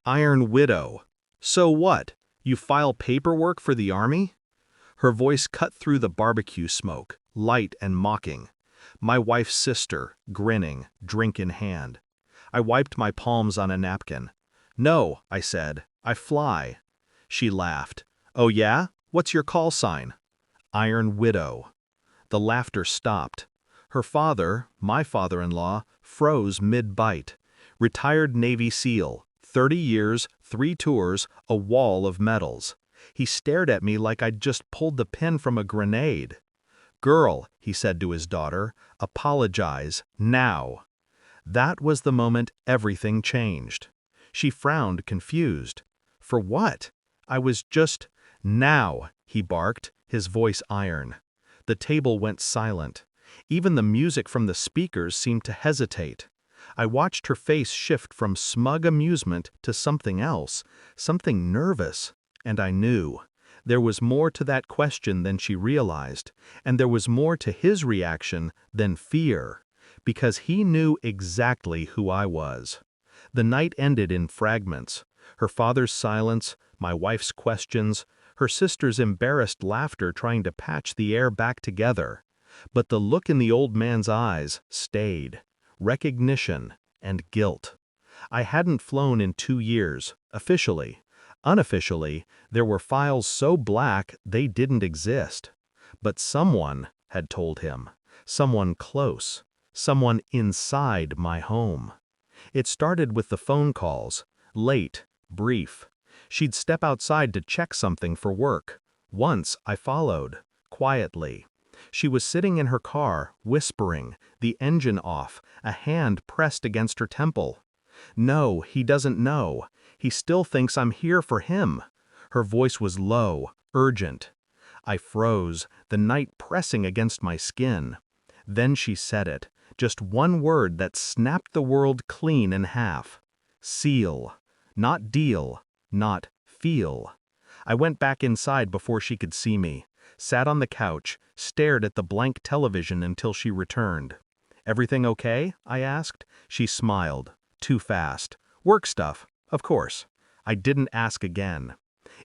Iron Widow. So what? You file paperwork for the army? Her voice cut through the barbecue smoke, light and mocking. My wife's sister, grinning, drink in hand. I wiped my palms on a napkin. No, I said, I fly. She laughed. Oh yeah? What's your call sign? Iron Widow. The laughter stopped. Her father, my father-in-law, froze mid-bite. Retired Navy SEAL, 30 years, 3 tours, a wall of medals. He stared at me like I'd just pulled the pin from a grenade. Girl, he said to his daughter, apologize, now. That was the moment everything changed. She frowned, confused. For what? I was just, now, he barked, his voice iron. The table went silent. Even the music from the speakers seemed to hesitate. I watched her face shift from smug amusement to something else, something nervous, and I knew. There was more to that question than she realized, and there was more to his reaction than fear, because he knew exactly who I was. The night ended in fragments. Her father's silence, my wife's questions, her sister's embarrassed laughter trying to patch the air back together. But the look in the old man's eyes stayed. Recognition and guilt. I hadn't flown in 2 years, officially. Unofficially, there were files so black they didn't exist. But someone had told him. Someone close. Someone inside my home. It started with the phone calls. Late, brief. She'd step outside to check something for work. Once I followed, quietly. She was sitting in her car, whispering, the engine off, a hand pressed against her temple. No, he doesn't know. He still thinks I'm here for him. Her voice was low, urgent. I froze, the night pressing against my skin. Then she said it, just one word that snapped the world clean in half. SEAL. Not deal, not feel. I went back inside before she could see me, sat on the couch, stared at the blank television until she returned. Everything okay? I asked. She smiled. Too fast. Work stuff, of course. I didn't ask again.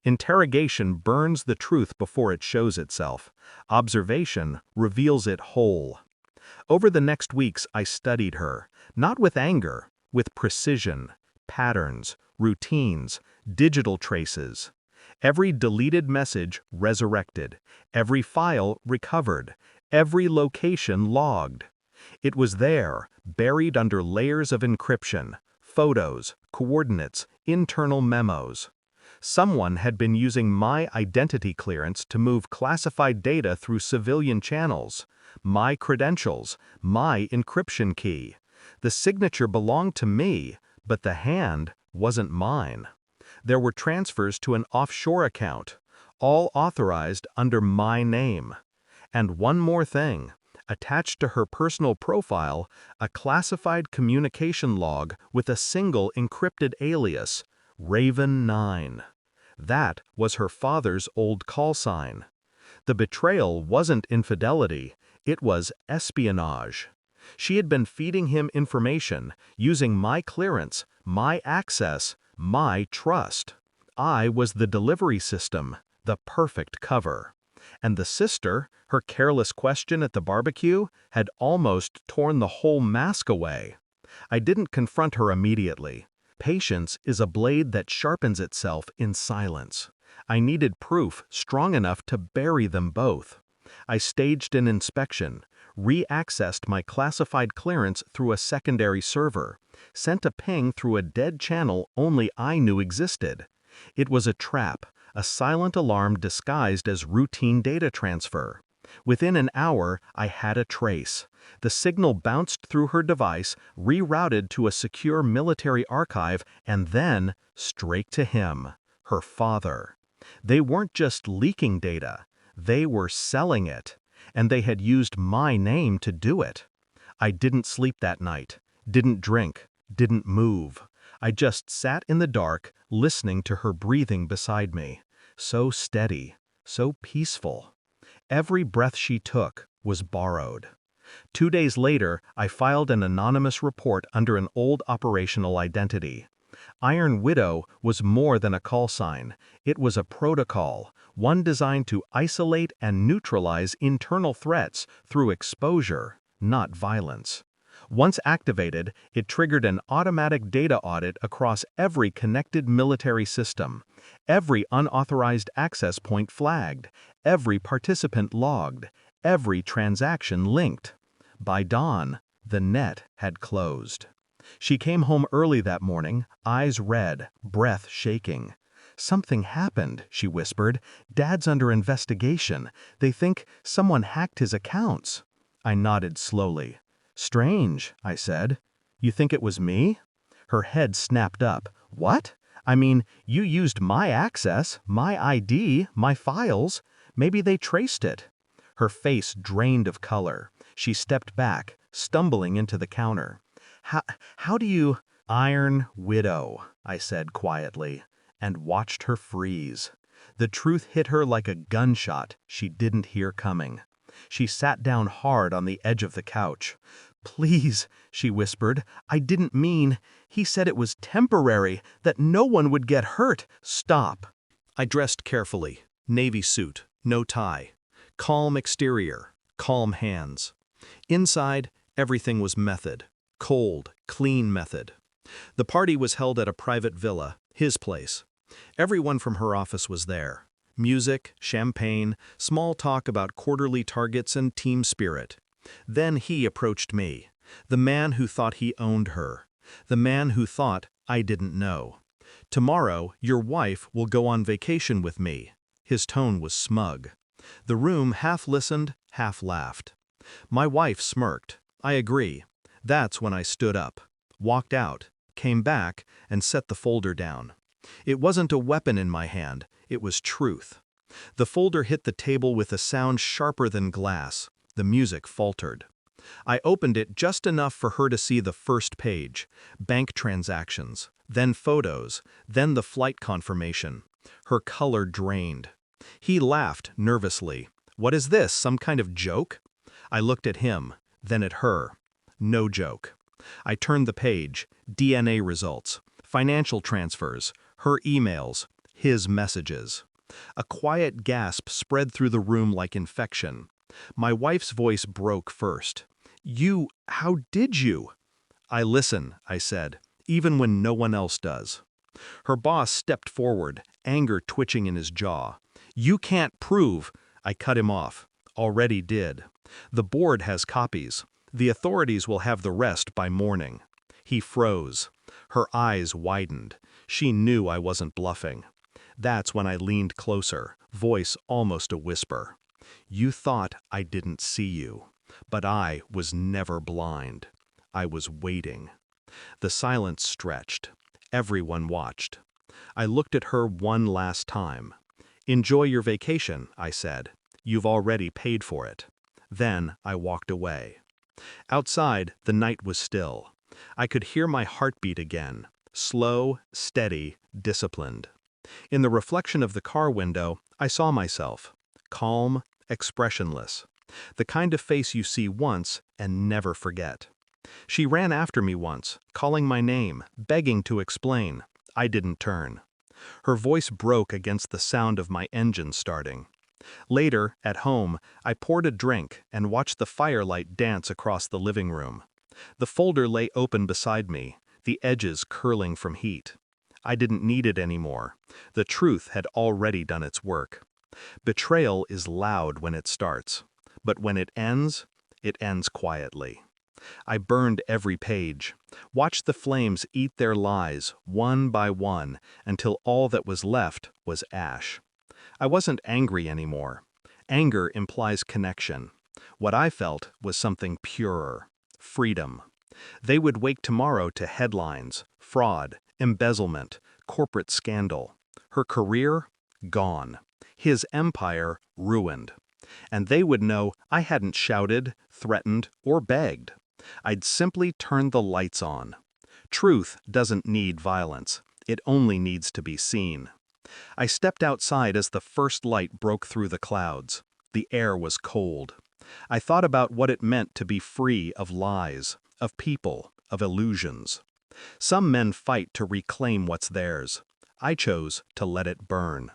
Interrogation burns the truth before it shows itself. Observation reveals it whole. Over the next weeks I studied her, not with anger, with precision, patterns, routines, digital traces. Every deleted message resurrected, every file recovered, every location logged. It was there, buried under layers of encryption, photos, coordinates, internal memos. Someone had been using my identity clearance to move classified data through civilian channels, my credentials, my encryption key. The signature belonged to me, but the hand wasn't mine. There were transfers to an offshore account, all authorized under my name. And one more thing. Attached to her personal profile, a classified communication log with a single encrypted alias, Raven 9. That was her father's old call sign. The betrayal wasn't infidelity, it was espionage. She had been feeding him information, using my clearance, my access, my trust. I was the delivery system, the perfect cover. And the sister, her careless question at the barbecue, had almost torn the whole mask away. I didn't confront her immediately. Patience is a blade that sharpens itself in silence. I needed proof strong enough to bury them both. I staged an inspection, re-accessed my classified clearance through a secondary server, sent a ping through a dead channel only I knew existed. It was a trap, a silent alarm disguised as routine data transfer. Within an hour, I had a trace. The signal bounced through her device, rerouted to a secure military archive, and then straight to him, her father. They weren't just leaking data, they were selling it, and they had used my name to do it. I didn't sleep that night, didn't drink, didn't move. I just sat in the dark, listening to her breathing beside me. So steady, so peaceful. Every breath she took was borrowed. 2 days later, I filed an anonymous report under an old operational identity. Iron Widow was more than a call sign. It was a protocol, one designed to isolate and neutralize internal threats through exposure, not violence. Once activated, it triggered an automatic data audit across every connected military system, every unauthorized access point flagged, every participant logged, every transaction linked. By dawn, the net had closed. She came home early that morning, eyes red, breath shaking. "Something happened," she whispered. "Dad's under investigation. They think someone hacked his accounts." I nodded slowly. "Strange," I said. "You think it was me?" Her head snapped up. "What? I mean, you used my access, my ID, my files. Maybe they traced it." Her face drained of color. She stepped back, stumbling into the counter. How do you—" "Iron Widow," I said quietly, and watched her freeze. The truth hit her like a gunshot she didn't hear coming. She sat down hard on the edge of the couch. "Please," she whispered, "I didn't mean. He said it was temporary, that no one would get hurt. Stop." I dressed carefully. Navy suit, no tie. Calm exterior, calm hands. Inside, everything was method. Cold, clean method. The party was held at a private villa, his place. Everyone from her office was there. Music, champagne, small talk about quarterly targets and team spirit. Then he approached me, the man who thought he owned her, the man who thought I didn't know. "Tomorrow, your wife will go on vacation with me." His tone was smug. The room half listened, half laughed. My wife smirked. I agree. That's when I stood up, walked out, came back, and set the folder down. It wasn't a weapon in my hand, it was truth. The folder hit the table with a sound sharper than glass. The music faltered. I opened it just enough for her to see the first page, bank transactions, then photos, then the flight confirmation. Her color drained. He laughed nervously. "What is this, some kind of joke?" I looked at him, then at her. No joke. I turned the page, DNA results, financial transfers, her emails, his messages. A quiet gasp spread through the room like infection. My wife's voice broke first. How did you?" "I listen," I said, "even when no one else does." Her boss stepped forward, anger twitching in his jaw. "You can't prove—" I cut him off. "Already did. The board has copies. The authorities will have the rest by morning." He froze. Her eyes widened. She knew I wasn't bluffing. That's when I leaned closer, voice almost a whisper. "You thought I didn't see you, but I was never blind. I was waiting." The silence stretched. Everyone watched. I looked at her one last time. "Enjoy your vacation," I said. "You've already paid for it." Then I walked away. Outside, the night was still. I could hear my heartbeat again, slow, steady, disciplined. In the reflection of the car window, I saw myself, calm, expressionless, the kind of face you see once and never forget. She ran after me once, calling my name, begging to explain. I didn't turn. Her voice broke against the sound of my engine starting. Later, at home, I poured a drink and watched the firelight dance across the living room. The folder lay open beside me, the edges curling from heat. I didn't need it anymore. The truth had already done its work. Betrayal is loud when it starts, but when it ends quietly. I burned every page, watched the flames eat their lies one by one until all that was left was ash. I wasn't angry anymore. Anger implies connection. What I felt was something purer, freedom. They would wake tomorrow to headlines, fraud, embezzlement, corporate scandal. Her career, gone. His empire, ruined. And they would know I hadn't shouted, threatened, or begged. I'd simply turned the lights on. Truth doesn't need violence. It only needs to be seen. I stepped outside as the first light broke through the clouds. The air was cold. I thought about what it meant to be free of lies, of people, of illusions. Some men fight to reclaim what's theirs. I chose to let it burn.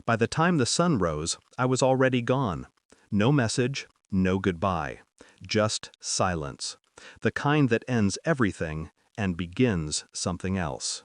By the time the sun rose, I was already gone. No message, no goodbye. Just silence. The kind that ends everything and begins something else.